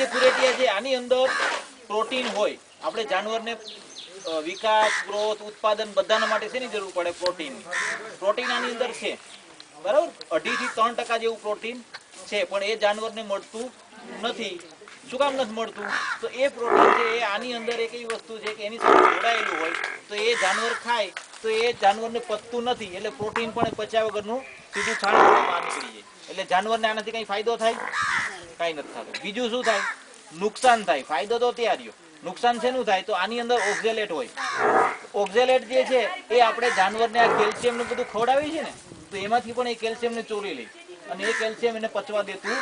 જે પુરેટિયા છે આની અંદર પ્રોટીન હોય. આપણે જાનવરને વિકાસ, ગ્રોથ, ઉત્પાદન બધાના માટે શેની જરૂર પડે? પ્રોટીન. પ્રોટીન આની અંદર છે, બરાબર. 2.5 થી 3% જેવું પ્રોટીન છે, પણ એ જાનવરને મળતું નથી. શું કામ નથી મળતું? તો એ પ્રોટીન છે એ આની અંદર એક એવી વસ્તુ છે કે એની સાથે જોડાયેલું હોય, તો એ જાનવર ખાય તો એ જાનવરને પચતું નથી, એટલે પ્રોટીન પણ પચ્યા વગરનું સીધું છાણમાં બહાર નીકળી જાય. એટલે જાનવરને આનાથી કઈ ફાયદો થાય? કાંઈ નથી થતો. બીજું શું થાય? નુકસાન થાય. ફાયદો તો ત્યાં રહ્યો, નુકસાન શેનું થાય? તો આની અંદર ઓક્ઝેલેટ હોય. ઓક્ઝેલેટ જે છે એ આપણે જાનવરને આ કેલ્શિયમ નું બધું ખવડાવીએ છીએ ને, તો એમાંથી પણ એ કેલ્શિયમને ચોરી લે અને એ કેલ્શિયમ એને પચવા દેતું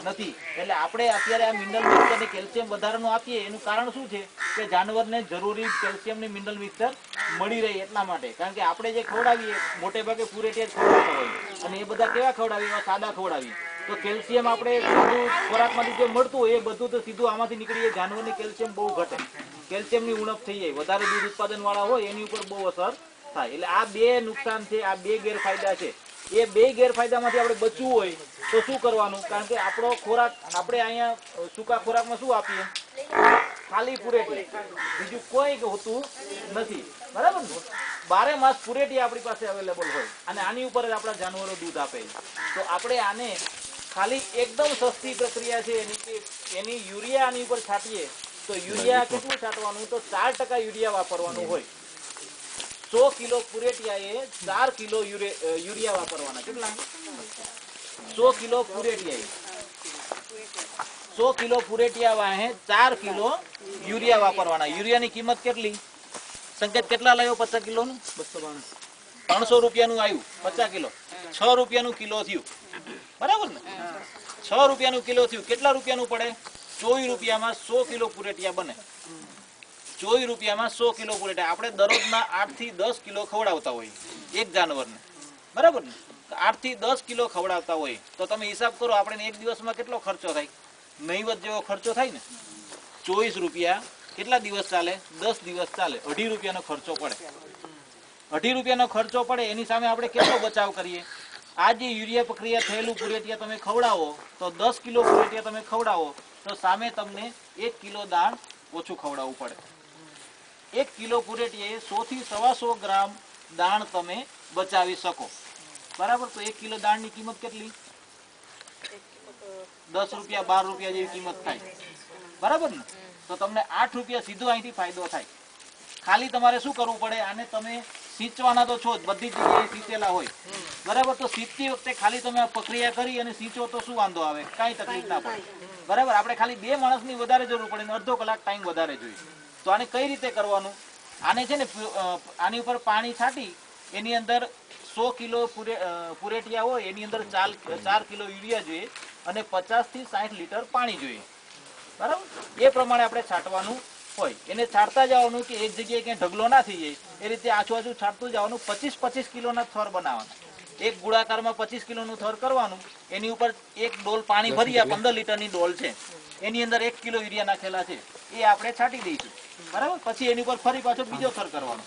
નથી. એટલે આપણે અત્યારે આ મિનરલ મિક્સર ને કેલ્શિયમ વધારાનું આપીએ એનું કારણ શું છે? કે જાનવરને જરૂરી કેલ્શિયમ ની મિનરલ મિક્સર મળી રહે એટલા માટે. કારણ કે આપણે જે ખવડાવીએ મોટે ભાગે પુરેટિયા જ ખવડાવતા હોય, અને એ બધા કેવા ખવડાવીએ? એવા સાદા ખવડાવીએ. તો કેલ્શિયમ આપણે સીધું ખોરાકમાંથી જે મળતું હોય એ બધું તો સીધું આમાંથી નીકળી જાય. જાનવરની કેલ્શિયમ બહુ ઘટે, કેલ્શિયમની ઉણપ થઈ જાય. વધારે દૂધ ઉત્પાદન વાળા હોય એની ઉપર બહુ અસર થાય. એટલે આ બે નુકસાન છે, આ બે ગેરફાયદા છે. એ બે ગેરફાયદામાંથી આપણે બચવું હોય તો શું કરવાનું? કારણ કે આપણો ખોરાક આપણે અહીંયા સૂકા ખોરાકમાં શું આપીએ? ખાલી પુરેટિયા, બીજું કોઈ હોતું નથી, બરાબર ને? 12 માસ પુરેટિયા આપણી પાસે અવેલેબલ હોય અને આની ઉપર જ આપણા જાનવરો દૂધ આપે. તો આપણે આને ખાલી એકદમ સસ્તી પ્રક્રિયા છે એની કે એની યુરિયા આની ઉપર છાંટીએ તો યુરિયા કેટલું છાંટવાનું? તો 4% યુરિયા વાપરવાનું હોય. 100 કિલો પુરેટિયા એ 4 કિલો યુરિયા વાપરવાના. કેટલા? 100 કિલો પુરેટિયા 100 કિલો પુરેટિયા વાહે 4 કિલો યુરિયા વાપરવાના. યુરિયાની કિંમત કેટલી? સંકેત કેટલા લાવ્યો 50 કિલોનું? 300 રૂપિયાનું આવ્યું 50 કિલો. 6 રૂપિયાનું કિલો થયું, બરાબર ને? 6 રૂપિયાનું કિલો થયું. કેટલા રૂપિયાનું પડે? 24 રૂપિયામાં 100 કિલો પુરેટિયા બને. 24 રૂપિયામાં 100 કિલો પુરેટિયા. આપણે દરરોજના 8 થી 10 કિલો ખવડાવતા હોઈએ એક જાનવરને, બરાબર ને? 8 થી 10 કિલો ખવડાવતા હોય તો તમે હિસાબ કરો આપણે એક દિવસમાં કેટલો ખર્ચો થાય? નહીવત જેવો ખર્ચો થાય ને. 24 રૂપિયા કેટલા દિવસ ચાલે? 10 દિવસ ચાલે. 2.5 રૂપિયાનો ખર્ચો પડે. 2.5 રૂપિયાનો ખર્ચો પડે એની સામે આપણે કેટલો બચાવ કરીએ? આ જે યુરિયા પ્રક્રિયા થયેલું પુરેટિયા તમે ખવડાવો તો 10 કિલો પુરેટિયા તમે ખવડાવો તો સામે તમને 1 કિલો દાણ ઓછું ખવડાવવું પડે. 1 કિલો પુરેટિયા 100 થી 125 ગ્રામ દાણ તમે બચાવી શકો, બરાબર? તો 1 કિલો દાણની કિંમત કેટલી? 10 રૂપિયા 12 રૂપિયા જેવી કિંમત થાય, બરાબર ને? તો તમને 8 રૂપિયા સીધો અહીંથી ફાયદો થાય. ખાલી તમારે શું કરવું પડે? આને તમે सींचवाना तो छो बधी जगह सींचेला होय बराबर। तो सींचती वखते खाली तमे प्रक्रिया करी अने सींचो तो शुं वांधो आवे, काई तकलीफ ना पड़े बराबर। आपणे खाली 2 माणसनी वधारे जरूर पड़े ने अर्धो कलाक टाइम वधारे जोईए। तो आने कई रीते करवानुं? आने छे ने आनी उपर पाणी छाटी एनी अंदर 100 किलो पुरेटिया होय एनी अंदर 4 किलो यूरिया जोईए अने 50 થી 60 लीटर पाणी जोईए बराबर। ए प्रमाणे आपणे छाटवानुं होय। एने छाटता जवानुं कि एक जग्याए क्यांय ढगलो ना थई जाय ए रीते आजू छाटतुं जवानुं। 25-25 किलोना थर बनाववाना। एक गोळाकारमां 25 किलोनुं थर करवानुं। एनी उपर एक डोल पाणी भरी आ 15 लीटरनी डोल छे एनी अंदर 1 किलो यूरिया नाखेला छे ए आपणे छाटी दईशुं बराबर। पछी एनी उपर फरी पाछो बीजो थर करवानो,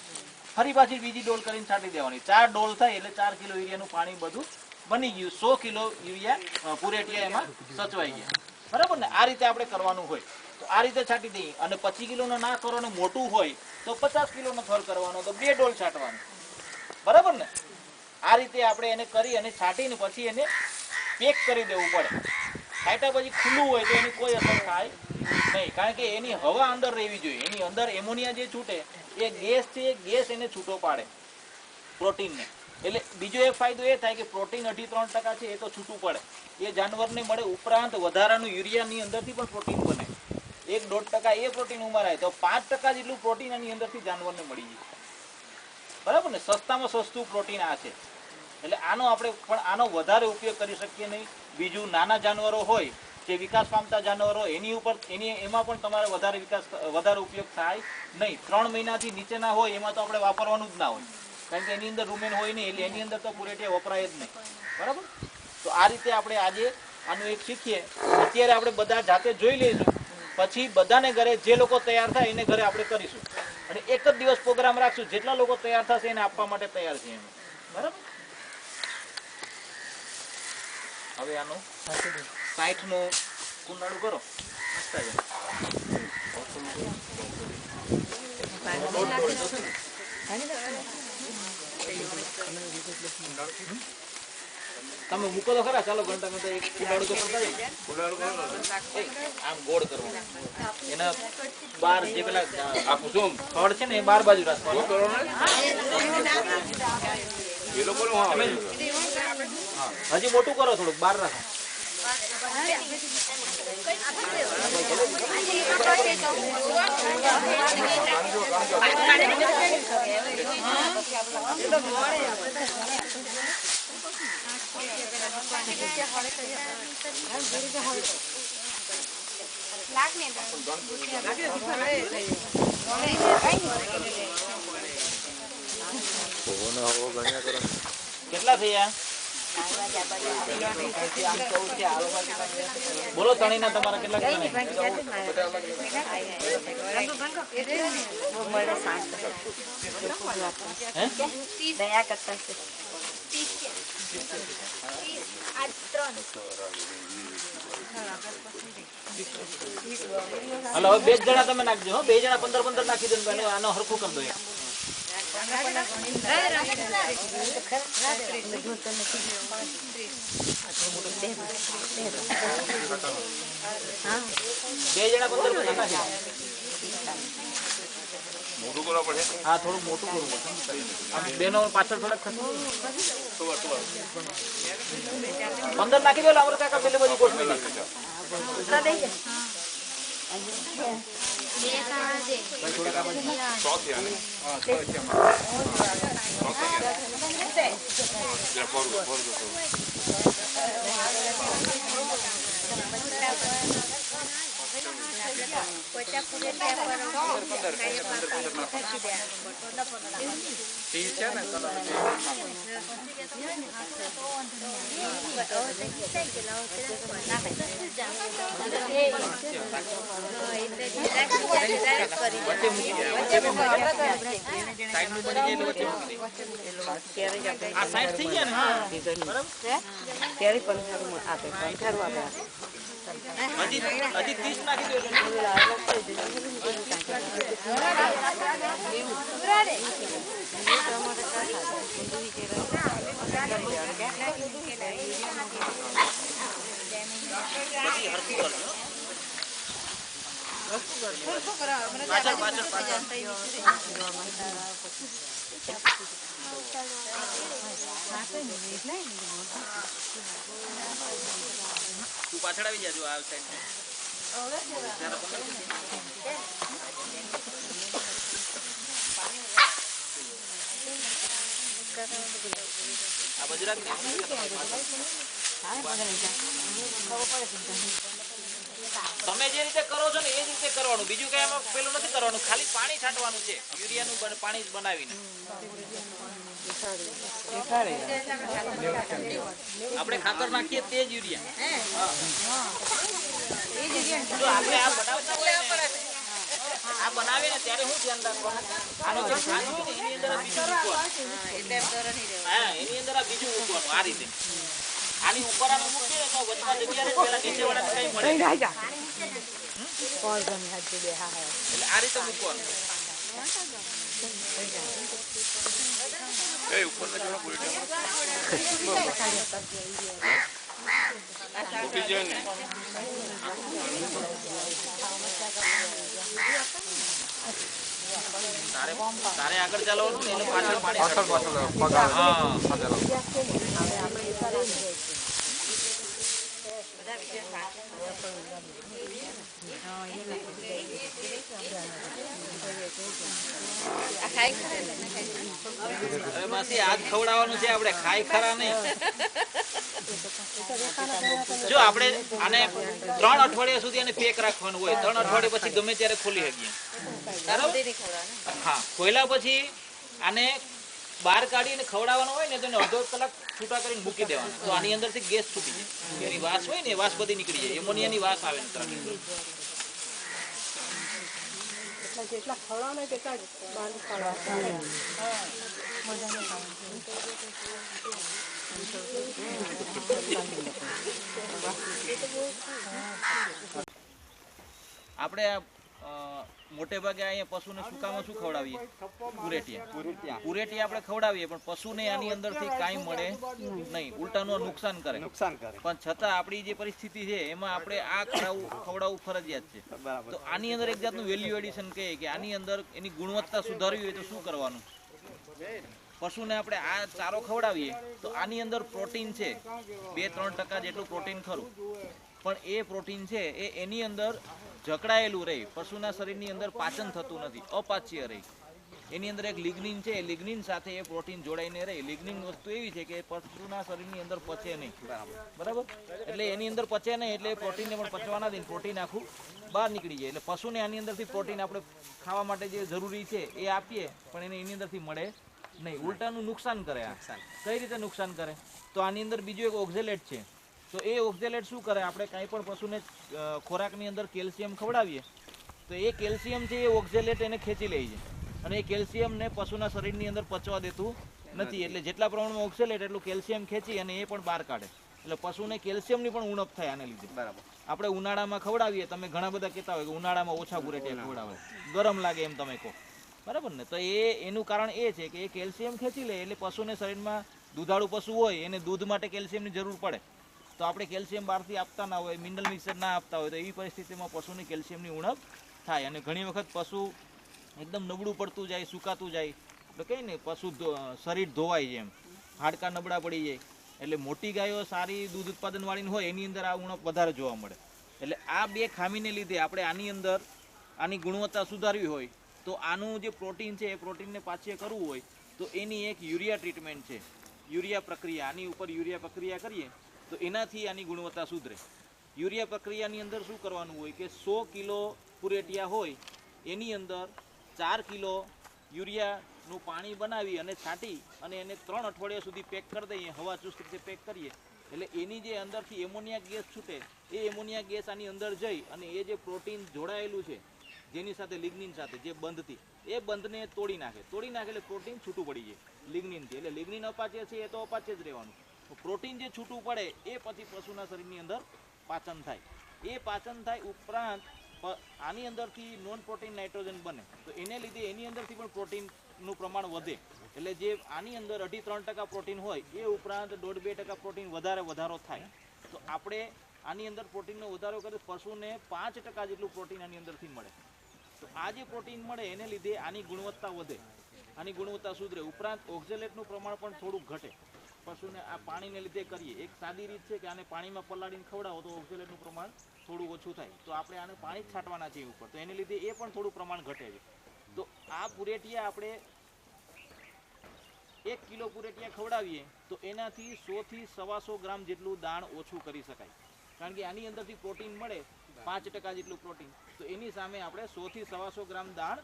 फरी पाછી बीजी डोल करीने छाटी देवानी। 4 डोल थाय એટલે 4 किलो यूरियानुं पाणी बधुं बनी गयुं। 100 किलो यूरिया पुरेटिया एमां सचवाई गया बराबर ने। आ रीते आपणे करवानुं होय तो आ रीते छाटी दઈએ। અને 25 કિલોનો ના કરો ને મોટું હોય તો 50 કિલોનો થર કરવાનો તો 2 ડોલ છાટવાનો બરાબર ને। આ રીતે આપણે એને કરી અને છાટીને પછી એને પેક કરી દેવું પડે। છાટ્યા પછી ખુલ્લું હોય તો એની કોઈ અસર થાય નહીં, કારણ કે એની હવા અંદર રહેવી જોઈએ। એની અંદર એમોનિયા જે છૂટે એ ગેસ છે, ગેસ એને છૂટો પાડે પ્રોટીનને। એટલે બીજો એક ફાયદો એ થાય કે પ્રોટીન 2.5-3% છે એ તો છૂટું પડે, એ જાનવરને મળે। ઉપરાંત વધારાનું યુરિયાની અંદરથી પણ પ્રોટીન બને। 1-1.5% એ પ્રોટીન ઉમેરાય તો 5% જેટલું પ્રોટીન એની અંદરથી જાનવરને મળી જાય બરાબર ને। સસ્તામાં સસ્તું પ્રોટીન આ છે। એટલે આનો આપણે પણ આનો વધારે ઉપયોગ કરી શકીએ નહીં। બીજું નાના જાનવરો હોય જે વિકાસ પામતા જાનવરો એની ઉપર એમાં પણ તમારે વધારે ઉપયોગ થાય નહીં। 3 મહિનાથી નીચેના હોય એમાં તો આપણે વાપરવાનું જ ના હોય, કારણ કે એની અંદર રૂમેન હોય નહીં એટલે એની અંદર તો પુરેટિયા વપરાય જ નહીં બરાબર। તો આ રીતે આપણે આજે આનું એક શીખીએ। અત્યારે આપણે બધા જાતે જોઈ લઈશું, પછી બધાને ઘરે જે લોકો તૈયાર થાય એને ઘરે આપણે કરીશું અને એક જ દિવસ પ્રોગ્રામ રાખશું। જેટલા લોકો તૈયાર થશે એને આપવા માટે તૈયાર છીએ બરાબર। હવે આનું 60નું કુંડાળું કરો। નાખતા જાય. તમે મૂકો તો ખરા. ચાલો ઘંટા તો એક કુલાડું તો કરતા જાય. આમ ગોળ કરવાનું, એના બાર જે પેલા આખું શું ફળ છે ને એ બાર બાજુ રાખવાનું. હજી મોટું કરો થોડુંક, બાર રાખો. કેટલા થયા? બોલો તણીના તમારા કેટલા હલો, બે જણા તમે નાખજો. 2 જણા 15 નાખી દો. આનો હરખું કરી દો. બે જણા 15 નાખી દો. મોટું કરવા પડે. હા, થોડું મોટું કરવું પડે. બેનો પાછળ થોડાક 15 નાખી દો. અમર કાકા પેલી બધી કોથમીર હજી 30 નાખી દો. તું પાછળ આવી જાજો. આ સાઈડ આ ગુજરાત તમે જે રીતે કરો છો ને એ જ રીતે કરવાનું. બીજું કઈ એમાં પેલું નથી કરવાનું. ખાલી પાણી છાંટવાનું છે. યુરિયાનું પાણી બનાવીને આપણે ખાતર નાખીએ તે જ યુરિયા. જો આપણે આ બનાવતા હોય ને, આ બનાવે ને ત્યારે હું ધ્યાન રાખવાનું, આનો જે છાણ હોય ને એની અંદર બીજું મૂકવાનું. હા, એની અંદર આ બીજું મૂકવાનું. આ રીતે આની ઉપર આનું મૂકીએ ને તો વચમાં જગ્યા રહે. પેલા નીચે વાળા કઈ મળે એટલે આ રીતે મૂકવાનું. તારે આગળ ચાલવાનું ને એટલે પાછળ અરે માસી આજ ખવડાવવાનું છે આપણે. ખાઈ ખરા નહીં. જો આપણે આને 3 અઠવાડિયા સુધી આને પેક રાખવાનું હોય. 3 અઠવાડિયા પછી ગમે ત્યારે ખોલી શકીએ. હા, ખોલ્યા પછી આને બહાર કાઢીને ખવડાવવાનું હોય ને તો અડધો કલાક છૂટા કરીને મૂકી દેવાનું. તો આની અંદરથી ગેસ છૂટી જાય. એની વાસ હોય ને એ વાસ બધી નીકળી જાય. એમોનિયાની વાસ આવે ને જેટલા ખવડાવવાના તેટલા બહાર ખવડાવવા. આપણે મોટે ભાગે અહીંયા પશુને સુકામાં શું ખવડાવીએ? પુરેટિયા આપણે ખવડાવીએ, પણ પશુને આની અંદરથી કાંઈ મળે નહીં, ઉલટાનું નુકસાન કરે. પણ છતાં આપણી જે પરિસ્થિતિ છે એમાં આપણે આ ખવડાવવું ફરજિયાત છે. તો આની અંદર એક જાતનું વેલ્યુ એડિશન કહે કે આની અંદર એની ગુણવત્તા સુધારવી હોય તો શું કરવાનું? પશુને આપણે આ ચારો ખવડાવીએ તો આની અંદર પ્રોટીન છે 2-3% જેટલું પ્રોટીન ખરું, પણ એ પ્રોટીન છે એ એની અંદર જકડાયેલું રહે, પશુના શરીરની અંદર પાચન થતું નથી, અપાચ્ય રહે. એની અંદર એક લિગ્નિન છે, લિગ્નિન સાથે એ પ્રોટીન જોડાઈને રહે. લિગ્નિન વસ્તુ એવી છે કે પશુના શરીરની અંદર પચે નહીં, બરાબર? એટલે એની અંદર પચે નહીં એટલે પ્રોટીનને પણ પચવાના દે, પ્રોટીન આખું બહાર નીકળી જાય. એટલે પશુને આની અંદરથી પ્રોટીન આપણે ખાવા માટે જે જરૂરી છે એ આપીએ, પણ એને એની અંદરથી મળે નહીં, ઉલટાનું નુકસાન કરે. આ કઈ રીતે નુકસાન કરે? તો આની અંદર બીજું એક ઓક્ઝેલેટ છે. તો એ ઓક્ઝેલેટ શું કરે? આપણે કાંઈ પણ પશુને ખોરાકની અંદર કેલ્શિયમ ખવડાવીએ તો એ કેલ્શિયમ છે એ ઓક્ઝેલેટ એને ખેંચી લે છે, અને એ કેલ્શિયમને પશુના શરીરની અંદર પચવા દેતું નથી. એટલે જેટલા પ્રમાણમાં ઓક્ઝેલેટ એટલું કેલ્શિયમ ખેંચી અને એ પણ બહાર કાઢે. એટલે પશુને કેલ્શિયમની પણ ઉણપ થાય આને લીધે. બરાબર. આપણે ઉનાળામાં ખવડાવીએ, તમે ઘણા બધા કહેતા હોય કે ઉનાળામાં ઓછા પુરેટિયા ખવડાવે, ગરમ લાગે એમ તમે કહો, બરાબર ને? તો એનું કારણ એ છે કે એ કેલ્શિયમ ખેંચી લે. એટલે પશુને શરીરમાં દૂધાળુ પશુ હોય એને દૂધ માટે કેલ્શિયમની જરૂર પડે, તો આપણે કેલ્શિયમ બહારથી આપતા ના હોય, મિનરલ મિક્સર ના આપતા હોય, તો એવી પરિસ્થિતિમાં પશુની કેલ્શિયમની ઉણપ થાય. અને ઘણી વખત પશુ એકદમ નબળું પડતું જાય, સુકાતું જાય, એટલે કંઈ ને પશુ શરીર ધોવાય છે, એમ હાડકાં નબળા પડી જાય. એટલે મોટી ગાયો સારી દૂધ ઉત્પાદનવાળી હોય એની અંદર આ ઉણપ વધારે જોવા મળે. એટલે આ બે ખામીને લીધે આપણે આની અંદર આની ગુણવત્તા સુધારવી હોય તો આનું જે પ્રોટીન છે એ પ્રોટીનને પાચ્ય કરવું હોય તો એની એક યુરિયા ટ્રીટમેન્ટ છે, યુરિયા પ્રક્રિયા. આની ઉપર યુરિયા પ્રક્રિયા કરીએ તો એનાથી આની ગુણવત્તા સુધરે. યુરિયા પ્રક્રિયાની અંદર શું કરવાનું હોય કે 100 કિલો પુરેટિયા હોય એની અંદર 4 કિલો યુરિયાનું પાણી બનાવી અને છાંટી અને એને 3 અઠવાડિયા સુધી પેક કરી દઈએ, હવા ચુસ્ત રીતે પેક કરીએ. એટલે એની જે અંદરથી એમોનિયા ગેસ છૂટે એ એમોનિયા ગેસ આની અંદર જઈ અને એ જે પ્રોટીન જોડાયેલું છે જેની સાથે લિગ્નિન સાથે જે બંધથી એ બંધને તોડી નાખે એટલે પ્રોટીન છૂટું પડી જાય લિગ્નિનથી. એટલે લિગ્નિન અપાચ્ય છે એ તો અપાચ્ય જ રહેવાનું. પ્રોટીન જે છૂટું પડે એ પછી પશુના શરીરની અંદર પાચન થાય. એ પાચન થાય ઉપરાંત આની અંદરથી નોન પ્રોટીન નાઇટ્રોજન બને, તો એને લીધે એની અંદરથી પણ પ્રોટીનનું પ્રમાણ વધે. એટલે જે આની અંદર 2.5-3% પ્રોટીન હોય એ ઉપરાંત 1.5-2% પ્રોટીન વધારો થાય. તો આપણે આની અંદર પ્રોટીનનો વધારો કરે, પશુને 5% જેટલું પ્રોટીન આની અંદરથી મળે. તો આ જે પ્રોટીન મળે એને લીધે આની ગુણવત્તા વધે, આની ગુણવત્તા સુધરે. ઉપરાંત ઓક્ઝેલેટનું પ્રમાણ પણ થોડુંક ઘટે. પશુને આ પાણીને લીધે કરીએ, એક સાદી રીત છે કે આને પાણીમાં પલાળીને ખવડાવો તો ઓક્ઝેલેટનું પ્રમાણ થોડું ઓછું થાય. તો આપણે આને પાણી જ છાંટવાના છે ઉપર, તો એને લીધે એ પણ થોડું પ્રમાણ ઘટે છે. તો આ પુરેટિયા આપણે 1 કિલો પુરેટિયા ખવડાવીએ તો એનાથી 100 થી 125 ગ્રામ જેટલું દાણ ઓછું કરી શકાય. કારણ કે આની અંદરથી પ્રોટીન મળે 5% જેટલું પ્રોટીન, તો એની સામે આપણે 100 થી 125 ગ્રામ દાણ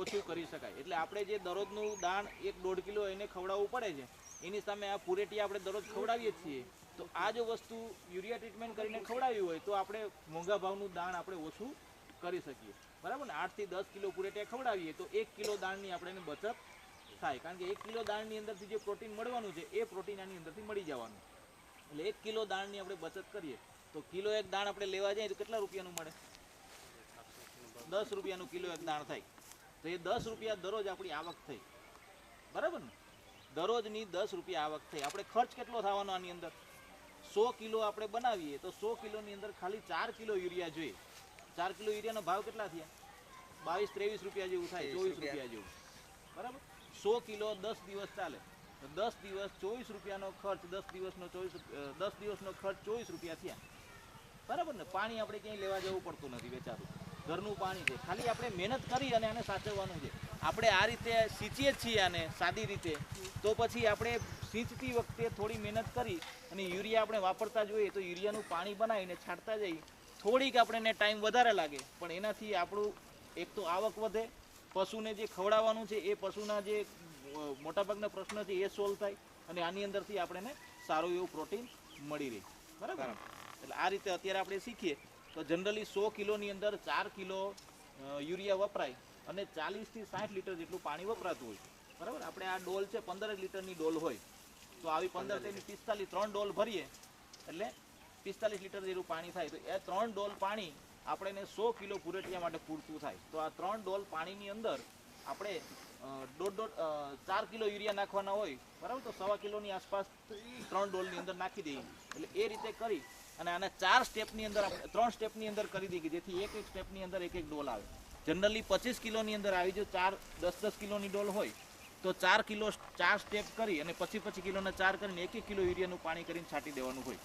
ઓછું કરી શકાય. એટલે આપણે જે દરરોજનું દાણ 1-1.5 કિલો એને ખવડાવવું પડે છે એની સામે આ પુરેટિયા આપણે દરરોજ ખવડાવીએ છીએ. તો આ જો વસ્તુ યુરિયા ટ્રીટમેન્ટ કરીને ખવડાવી હોય તો આપણે મોંઘા ભાવનું દાણ આપણે ઓછું કરી શકીએ, બરાબર ને? 8 થી 10 કિલો પુરેટિયા ખવડાવીએ તો 1 કિલો દાણની આપણે બચત થાય. કારણ કે 1 કિલો દાણની અંદરથી જે પ્રોટીન મળવાનું છે એ પ્રોટીન આની અંદરથી મળી જવાનું. એટલે 1 કિલો દાણની આપણે બચત કરીએ તો કિલો એક દાણ આપણે લેવા જઈએ તો કેટલા રૂપિયાનું મળે? 10 રૂપિયાનું કિલો એક દાણ થાય. તો એ 10 રૂપિયા દરરોજ આપણી આવક થઈ, બરાબર ને? દરરોજની 10 રૂપિયા આવક થઈ. આપણે ખર્ચ કેટલો થવાનો આની અંદર? 100 કિલો આપણે બનાવીએ તો 100 કિલોની અંદર ખાલી 4 કિલો યુરિયા જોઈએ. 4 કિલો યુરિયાનો ભાવ કેટલા થયા? 22-23 રૂપિયા જેવું થાય, 24 રૂપિયા જેવું, બરાબર? 100 કિલો 10 દિવસ ચાલે તો 10 દિવસ 24 રૂપિયાનો ખર્ચ, 10 દિવસનો ખર્ચ 24 રૂપિયા થયા, બરાબર ને? પાણી આપણે ક્યાંય લેવા જવું પડતું નથી, વેચાતું ઘરનું પાણી છે. ખાલી આપણે મહેનત કરી અને આને સાચવવાનું છે. આપણે આ રીતે સિંચીએ જ છીએ આને સાદી રીતે, તો પછી આપણે સિંચતી વખતે થોડી મહેનત કરી અને યુરિયા આપણે વાપરતા જોઈએ તો યુરિયાનું પાણી બનાવીને છાંટતા જઈએ. થોડીક આપણને ટાઈમ વધારે લાગે પણ એનાથી આપણું એક તો આવક વધે, પશુને જે ખવડાવવાનું છે એ પશુના જે મોટાભાગના પ્રશ્ન છે એ સોલ્વ થાય અને આની અંદરથી આપણને સારું એવું પ્રોટીન મળી રહે, બરાબર? એટલે આ રીતે અત્યારે આપણે શીખીએ તો જનરલી 100 કિલોની અંદર 4 કિલો યુરિયા વપરાય અને 40 થી 60 લીટર જેટલું પાણી વપરાતું હોય, બરાબર? આપણે આ ડોલ છે 15 લીટરની ડોલ હોય તો આવી 15 થી 45 3 ડોલ ભરીએ એટલે 45 લીટર જેટલું પાણી થાય. તો એ 3 ડોલ પાણી આપણે એને 100 કિલો પુરેટિયા માટે પૂરતું થાય. તો આ 3 ડોલ પાણીની અંદર આપણે 4 કિલો યુરિયા નાખવાના હોય, બરાબર, તો 1.25 કિલોની આસપાસ 3 ડોલની અંદર નાખી દઈએ. એટલે એ રીતે કરી અને આને 4 સ્ટેપની અંદર, 3 સ્ટેપની અંદર કરી દઈએ, જેથી એક સ્ટેપની અંદર એક ડોલ આવે. જનરલી 25 કિલોની અંદર આવી જો 10 કિલોની ડોલ હોય તો 4 કિલો 4 સ્ટેપ કરી અને પછી કિલોના 4 કરીને 1 કિલો યુરિયાનું પાણી કરીને છાંટી દેવાનું હોય.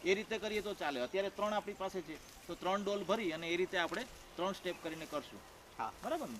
એ રીતે કરીએ તો ચાલે. અત્યારે 3 આપણી પાસે છે તો 3 ડોલ ભરી અને એ રીતે આપણે 3 સ્ટેપ કરીને કરશું. હા, બરાબર ને?